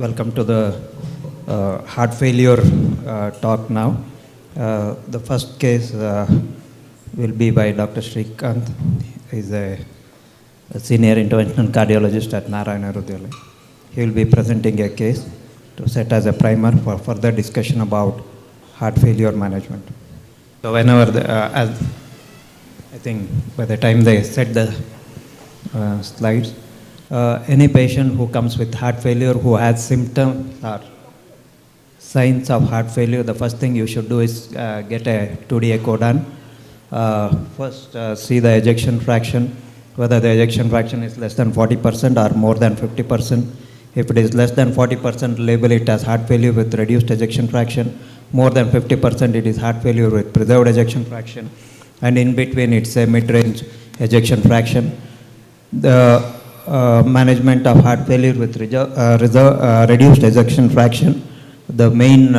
Welcome to the heart failure talk now. The first case will be by Dr. Srikanth. He's a senior interventional cardiologist at Narayana Hrudayalaya. He will be presenting a case to set as a primer for further discussion about heart failure management. So whenever, as I think by the time they set the slides, any patient who comes with heart failure who has symptoms or signs of heart failure, the first thing you should do is get a 2D echo done. First, see the ejection fraction, whether the ejection fraction is less than 40% or more than 50%. If it is less than 40%, label it as heart failure with reduced ejection fraction. More than 50%, it is heart failure with preserved ejection fraction. And in between, it's a mid-range ejection fraction. The management of heart failure with reduced ejection fraction. The main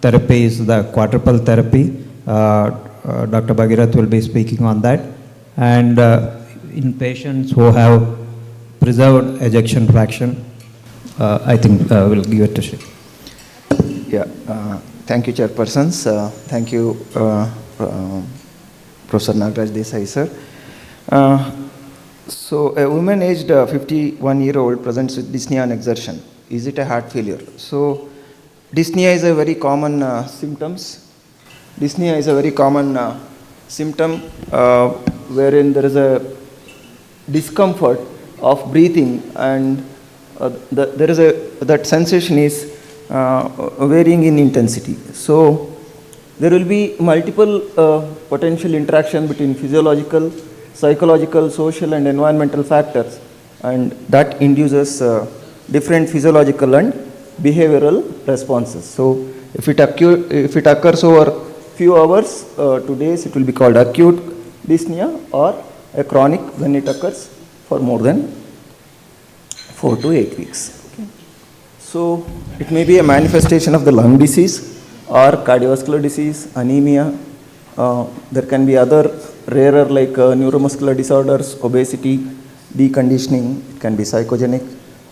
therapy is the quadruple therapy. Dr. Bhagirath will be speaking on that. And in patients who have preserved ejection fraction, I think we'll give it to Shri. Yeah, thank you, chairpersons. Thank you, Professor Nagaraj Desai, sir. So a woman aged 51-year-old presents with dyspnea and exertion. Is it a heart failure? So dyspnea is a very common symptoms. Dyspnea is a very common symptom wherein there is a discomfort of breathing, and there is that sensation is varying in intensity. So there will be multiple potential interaction between physiological, psychological, social and environmental factors, and that induces different physiological and behavioral responses. So if it occurs over few hours to days, it will be called acute dyspnea, or a chronic when it occurs for more than 4 to 8 weeks. Okay. So it may be a manifestation of the lung disease or cardiovascular disease, anemia. There can be other rarer like neuromuscular disorders, obesity, deconditioning. It can be psychogenic.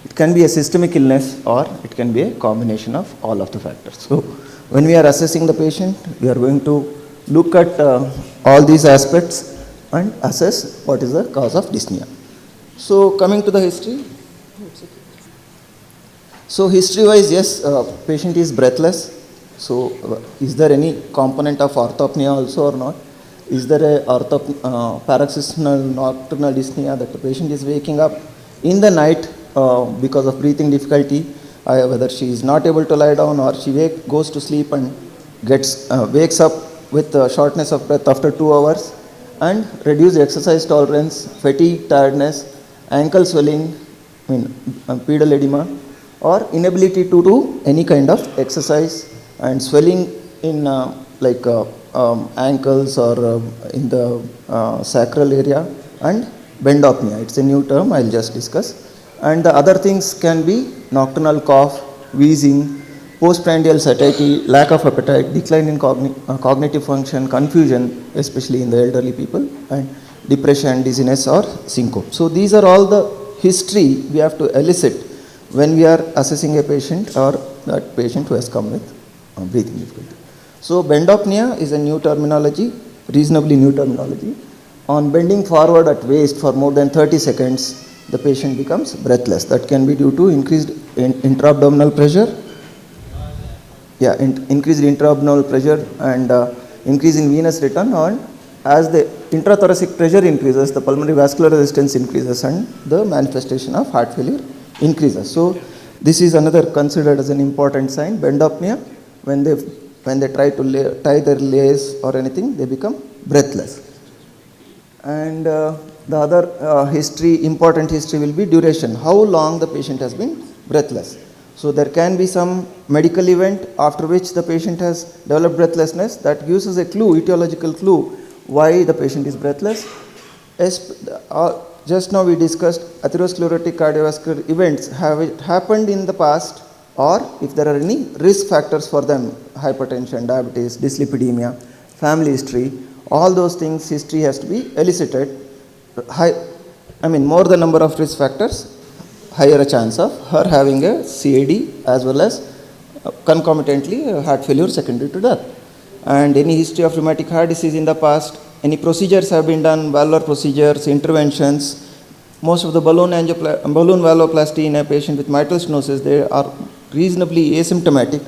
It can be a systemic illness, or it can be a combination of all of the factors. So when we are assessing the patient, we are going to look at all these aspects and assess what is the cause of dyspnea. So coming to the history. So history wise, yes, patient is breathless. So is there any component of orthopnea also or not? Is there a paroxysmal nocturnal dyspnea that the patient is waking up in the night because of breathing difficulty, whether she is not able to lie down, or she goes to sleep and wakes up with shortness of breath after 2 hours, and reduced exercise tolerance, fatigue, tiredness, ankle swelling, pedal edema, or inability to do any kind of exercise, and swelling in ankles or in the sacral area, and bendopnea. It's a new term, I'll just discuss. And the other things can be nocturnal cough, wheezing, postprandial satiety, lack of appetite, decline in cognitive function, confusion, especially in the elderly people, and depression, dizziness or syncope. So these are all the history we have to elicit when we are assessing a patient, or that patient who has come with breathing difficulty. So bendopnea is a new terminology, reasonably new terminology. On bending forward at waist for more than 30 seconds, the patient becomes breathless. That can be due to increased intra-abdominal pressure. Yeah, increased intra-abdominal pressure and increase in venous return. And as the intrathoracic pressure increases, the pulmonary vascular resistance increases, and the manifestation of heart failure increases. So this is another considered as an important sign. Bendopnea, when they try to tie their lace or anything, they become breathless. And the other important history will be duration, how long the patient has been breathless. So there can be some medical event after which the patient has developed breathlessness that gives us a clue, etiological clue, why the patient is breathless. Just now we discussed atherosclerotic cardiovascular events. Have it happened in the past, or if there are any risk factors for them, hypertension, diabetes, dyslipidemia, family history, all those things, history has to be elicited. More the number of risk factors, higher a chance of her having a CAD as well as concomitantly heart failure secondary to that. And any history of rheumatic heart disease in the past, any procedures have been done, valvular procedures, interventions. Most of the balloon valvuloplasty in a patient with mitral stenosis, they are reasonably asymptomatic.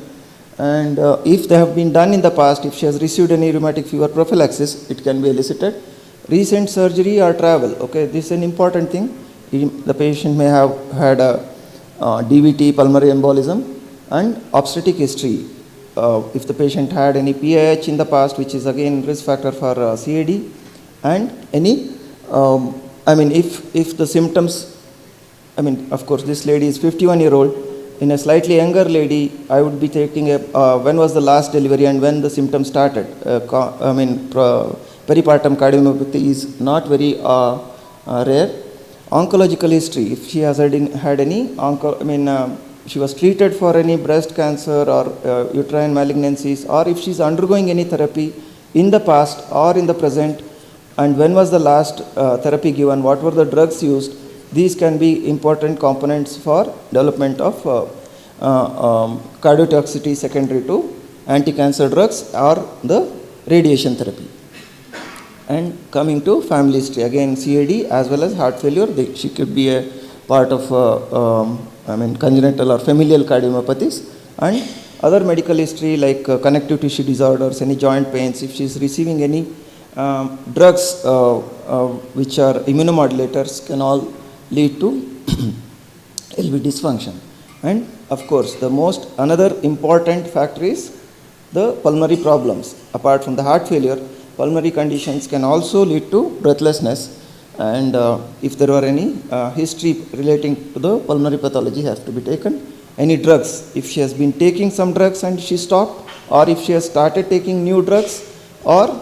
And if they have been done in the past, if she has received any rheumatic fever prophylaxis, it can be elicited. Recent surgery or travel, okay, this is an important thing. The patient may have had a DVT, pulmonary embolism, and obstetric history. If the patient had any PAH in the past, which is again risk factor for CAD, and any, if the symptoms, of course, this lady is 51-year-old. In a slightly younger lady, I would be taking when was the last delivery and when the symptoms started. Peripartum cardiomyopathy is not very rare. Oncological history, if she has had any, she was treated for any breast cancer or uterine malignancies, or if she is undergoing any therapy in the past or in the present, and when was the last therapy given, what were the drugs used, these can be important components for development of cardiotoxicity secondary to anti-cancer drugs or the radiation therapy. And coming to family history, again CAD as well as heart failure, she could be a part of congenital or familial cardiomyopathies, and other medical history like connective tissue disorders, any joint pains, if she is receiving any drugs which are immunomodulators, can all lead to LV dysfunction. And of course, another important factor is the pulmonary problems. Apart from the heart failure, pulmonary conditions can also lead to breathlessness. And if there are any history relating to the pulmonary pathology has to be taken. Any drugs, if she has been taking some drugs and she stopped, or if she has started taking new drugs, or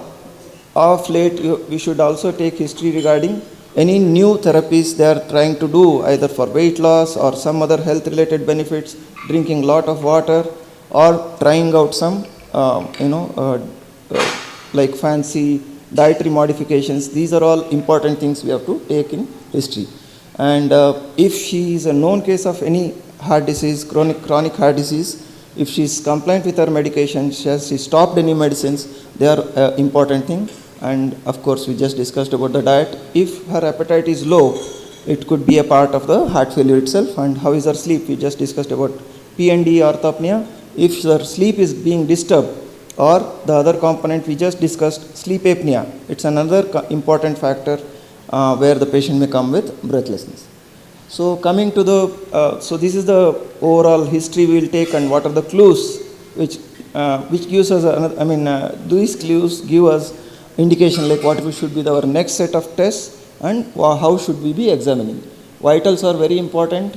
of late, we should also take history regarding any new therapies they are trying to do, either for weight loss or some other health related benefits, drinking lot of water, or trying out some like fancy dietary modifications. These are all important things we have to take in history. And if she is a known case of any heart disease, chronic heart disease, if she is compliant with her medication, she stopped any medicines, they are important thing. And of course, we just discussed about the diet. If her appetite is low, it could be a part of the heart failure itself. And how is her sleep? We just discussed about P&D, orthopnea. If her sleep is being disturbed, or the other component we just discussed, sleep apnea, it's another important factor where the patient may come with breathlessness. So coming to so this is the overall history we will take, and what are the clues which gives us, these clues give us indication like what should be our next set of tests and how should we be examining. Vitals are very important.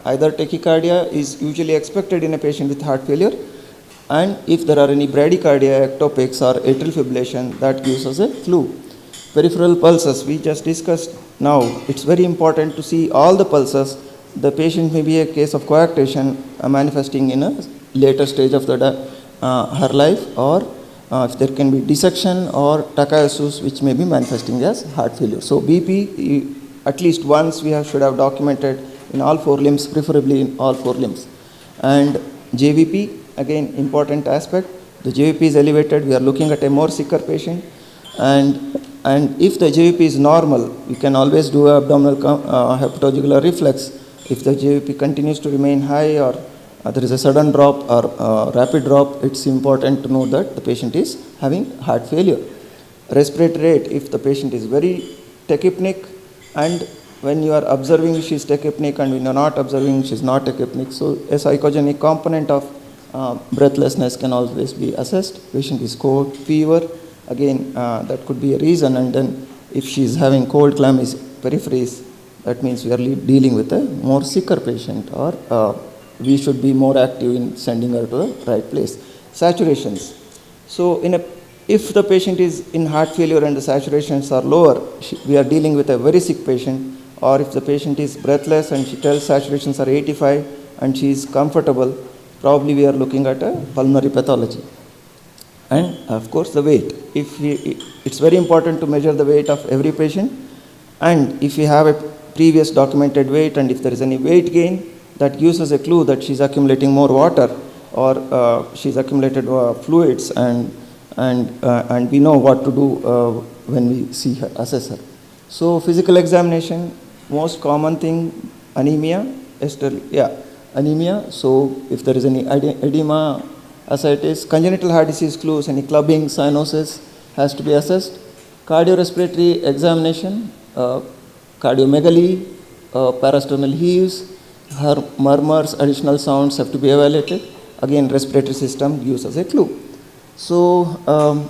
Either tachycardia is usually expected in a patient with heart failure, and if there are any bradycardia, ectopics or atrial fibrillation, that gives us a clue. Peripheral pulses, we just discussed now. It's very important to see all the pulses. The patient may be a case of coarctation manifesting in a later stage of her life, or if there can be dissection or tachysus, which may be manifesting as heart failure. So BP, at least once we should have documented in all four limbs, preferably in all four limbs. And JVP, again important aspect. The JVP is elevated, we are looking at a more sicker patient. And if the JVP is normal, you can always do abdominal hepatojugular reflex. If the JVP continues to remain high, or there is a sudden drop or rapid drop, it's important to know that the patient is having heart failure. Respiratory rate, if the patient is very tachypneic, and when you are observing she is tachypneic, and when you are not observing she is not tachypneic, so a psychogenic component of breathlessness can always be assessed. Patient is cold, fever, again that could be a reason. And then if she is having cold clammy peripheries, that means we are dealing with a more sicker patient, or we should be more active in sending her to the right place. Saturations. So if the patient is in heart failure and the saturations are lower, we are dealing with a very sick patient. Or if the patient is breathless and she tells saturations are 85 and she is comfortable, probably we are looking at a pulmonary pathology. And of course the weight. It's very important to measure the weight of every patient. And if we have a previous documented weight, and if there is any weight gain, that gives us a clue that she's accumulating more water, or she's accumulated fluids, and we know what to do when we see her, assess her. So physical examination, most common thing, anemia, anemia. So if there is any edema, ascites, congenital heart disease clues, any clubbing, cyanosis has to be assessed. Cardiorespiratory examination, cardiomegaly, parasternal heaves, her murmurs, additional sounds have to be evaluated. Again, respiratory system gives us a clue. So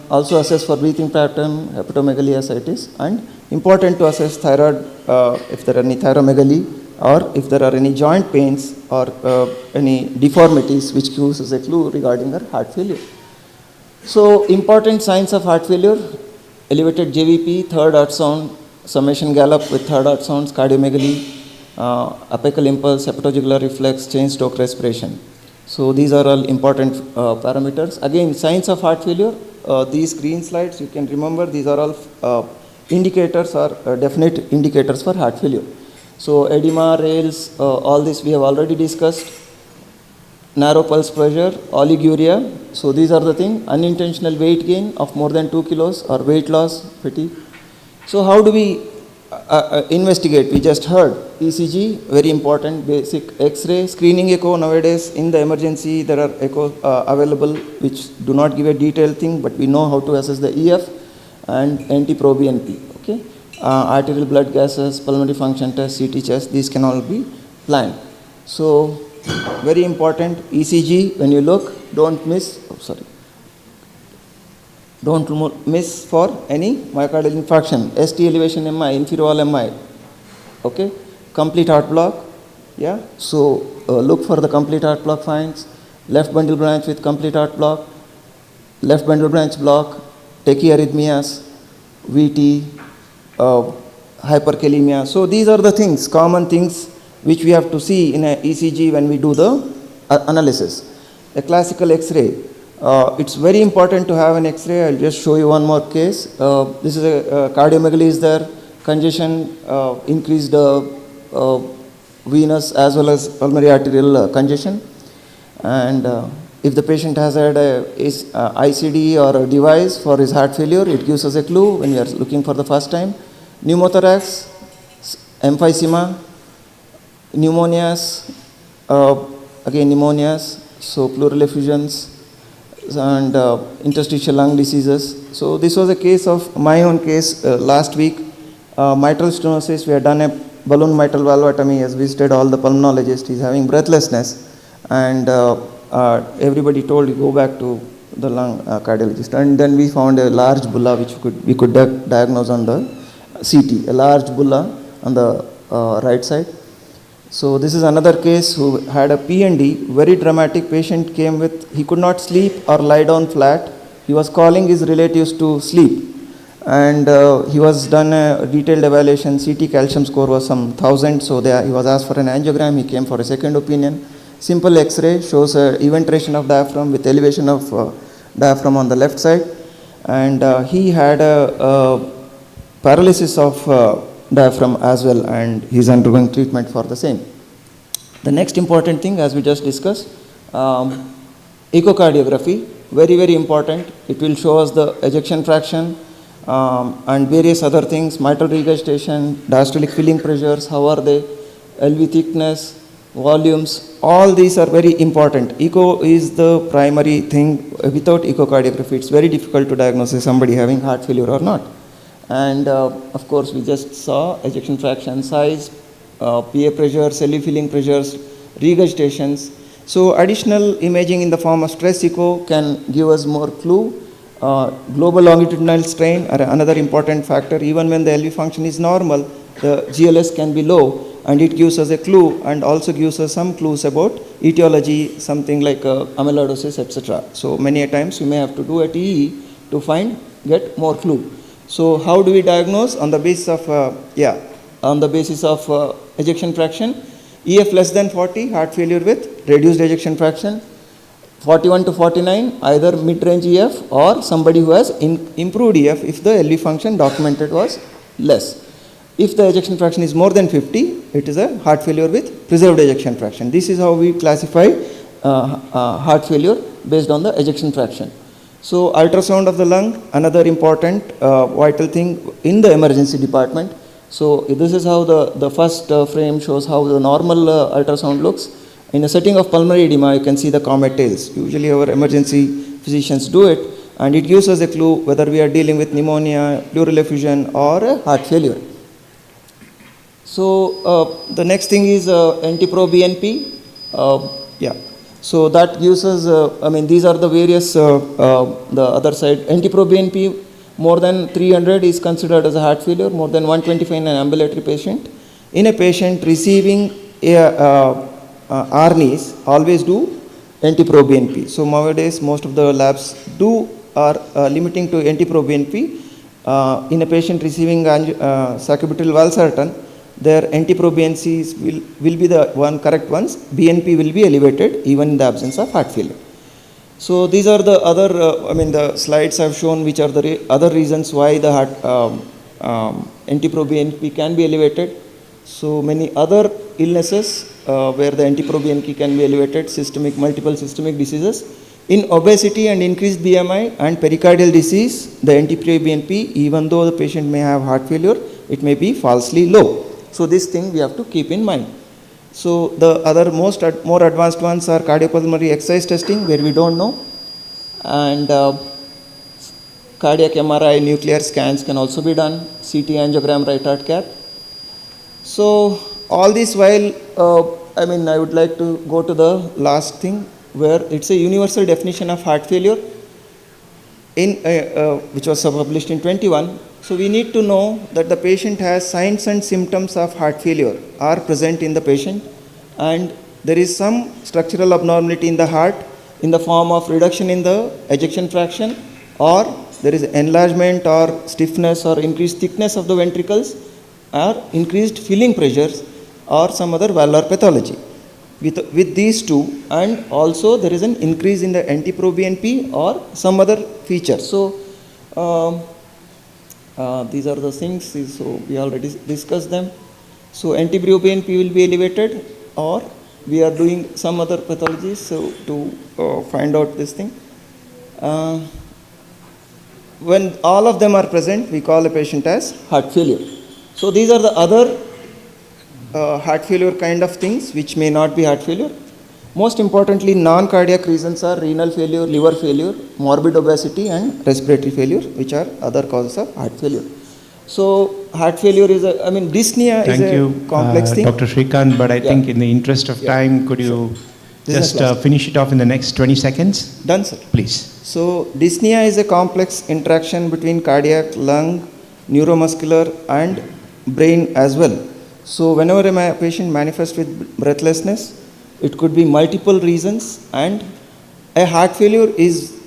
also assess for breathing pattern, hepatomegaly, ascites, and important to assess thyroid if there are any thyromegaly, or if there are any joint pains or any deformities, which gives us a clue regarding her heart failure. So important signs of heart failure: elevated JVP, third heart sound, summation gallop with third heart sounds, cardiomegaly, apical impulse, hepatojugular reflex, chain stroke respiration. So these are all important parameters. Again, signs of heart failure, these green slides, you can remember, these are all indicators or definite indicators for heart failure. So edema, rails, all this we have already discussed. Narrow pulse pressure, oliguria. So these are the things. Unintentional weight gain of more than 2 kilos or weight loss, fatigue. So how do we investigate? We just heard ECG, very important, basic X-ray, screening echo. Nowadays in the emergency there are echo available which do not give a detailed thing, but we know how to assess the EF and NT-proBNP. Okay, arterial blood gases, pulmonary function test, CT chest, these can all be planned. So very important, ECG, when you look, don't miss, don't miss for any myocardial infarction. ST elevation MI, inferior wall MI, okay, complete heart block, yeah, so look for the complete heart block finds, left bundle branch with complete heart block, left bundle branch block, tachyarrhythmias, VT, hyperkalemia. So these are the things, common things which we have to see in a ECG when we do the analysis. A classical X-ray, it's very important to have an X-ray. I'll just show you one more case. This is a cardiomegaly is there, congestion, increased venous as well as pulmonary arterial congestion. And if the patient has had a ICD or a device for his heart failure, it gives us a clue when we are looking for the first time. Pneumothorax, emphysema, pneumonias, again pneumonias, so pleural effusions and interstitial lung diseases. So this was a case of my own case last week, mitral stenosis. We had done a balloon mitral valvotomy, has visited all the pulmonologists. He's having breathlessness, and everybody told, go back to the lung cardiologist. And then we found a large bulla which we could diagnose on the CT, a large bulla on the right side. So this is another case who had a PND, very dramatic. Patient came with, he could not sleep or lie down flat. He was calling his relatives to sleep, and he was done a detailed evaluation. CT calcium score was some 1000, so he was asked for an angiogram. He came for a second opinion. Simple X-ray shows eventration of diaphragm with elevation of diaphragm on the left side, and he had a paralysis of diaphragm as well, and he's undergoing treatment for the same. The next important thing, as we just discussed, echocardiography, very, very important. It will show us the ejection fraction and various other things, mitral regurgitation, diastolic filling pressures, how are they, LV thickness, volumes, all these are very important. Echo is the primary thing. Without echocardiography, it's very difficult to diagnose somebody having heart failure or not. And of course, we just saw ejection fraction, size, PA pressure, LV filling pressures, regurgitations. So additional imaging in the form of stress echo can give us more clue. Global longitudinal strain are another important factor. Even when the LV function is normal, the GLS can be low, and it gives us a clue, and also gives us some clues about etiology, something like amyloidosis, etc. So many a times we may have to do a TE to get more clue. So how do we diagnose? On the basis of ejection fraction. EF less than 40, heart failure with reduced ejection fraction. 41 to 49, either mid-range EF or somebody who has improved EF if the LV function documented was less. If the ejection fraction is more than 50, it is a heart failure with preserved ejection fraction. This is how we classify heart failure based on the ejection fraction. So ultrasound of the lung, another important vital thing in the emergency department. So this is how the first frame shows how the normal ultrasound looks. In a setting of pulmonary edema, you can see the comet tails. Usually our emergency physicians do it, and it gives us a clue whether we are dealing with pneumonia, pleural effusion, or a heart failure. So the next thing is NT-proBNP. Yeah. So that gives us, these are the various, the other side. NT-proBNP more than 300 is considered as a heart failure, more than 125 in an ambulatory patient. In a patient receiving ARNIs, always do NT-proBNP. So nowadays, most of the labs are limiting to NT-proBNP. In a patient receiving sacubitril valsartan, their NT-proBNPs will be the correct ones. BNP will be elevated even in the absence of heart failure. So these are the other, the slides have shown which are the other reasons why the heart NT-proBNP can be elevated. So many other illnesses where the NT-proBNP can be elevated, multiple systemic diseases. In obesity and increased BMI and pericardial disease, the NT-proBNP, even though the patient may have heart failure, it may be falsely low. So this thing we have to keep in mind. So the other more advanced ones are cardiopulmonary exercise testing, where we don't know, and cardiac MRI, nuclear scans can also be done, CT angiogram, right heart cath. So all this while, I would like to go to the last thing, where it's a universal definition of heart failure, which was published in 21. So we need to know that the patient has signs and symptoms of heart failure are present in the patient, and there is some structural abnormality in the heart in the form of reduction in the ejection fraction, or there is enlargement or stiffness or increased thickness of the ventricles, or increased filling pressures, or some other valvular pathology. With these two, and also there is an increase in the NT-proBNP or some other feature. So these are the things, so we already discussed them. So NT-proBNP will be elevated, or we are doing some other pathologies so to find out this thing. When all of them are present, we call a patient as heart failure. So these are the other heart failure kind of things which may not be heart failure. Most importantly, non-cardiac reasons are renal failure, liver failure, morbid obesity, and respiratory failure, which are other causes of heart failure. So heart failure is dyspnea is a complex thing. Dr. Srikanth, but I think in the interest of time, could you just finish it off in the next 20 seconds? Done, sir. Please. So dyspnea is a complex interaction between cardiac, lung, neuromuscular, and brain as well. So whenever a patient manifests with breathlessness, it could be multiple reasons, and a heart failure is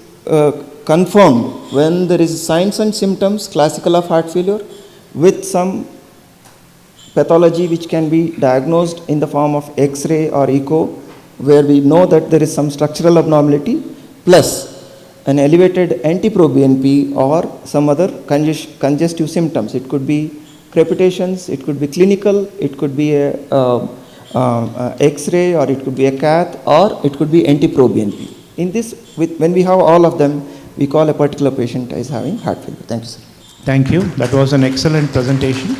confirmed when there is signs and symptoms classical of heart failure with some pathology which can be diagnosed in the form of X-ray or echo, where we know that there is some structural abnormality plus an elevated NT-proBNP or some other congestive symptoms. It could be crepitations, it could be clinical, it could be a X-ray, or it could be a cath, or it could be NT-proBNP. In this, when we have all of them, we call a particular patient as having heart failure. Thank you, sir. Thank you. That was an excellent presentation.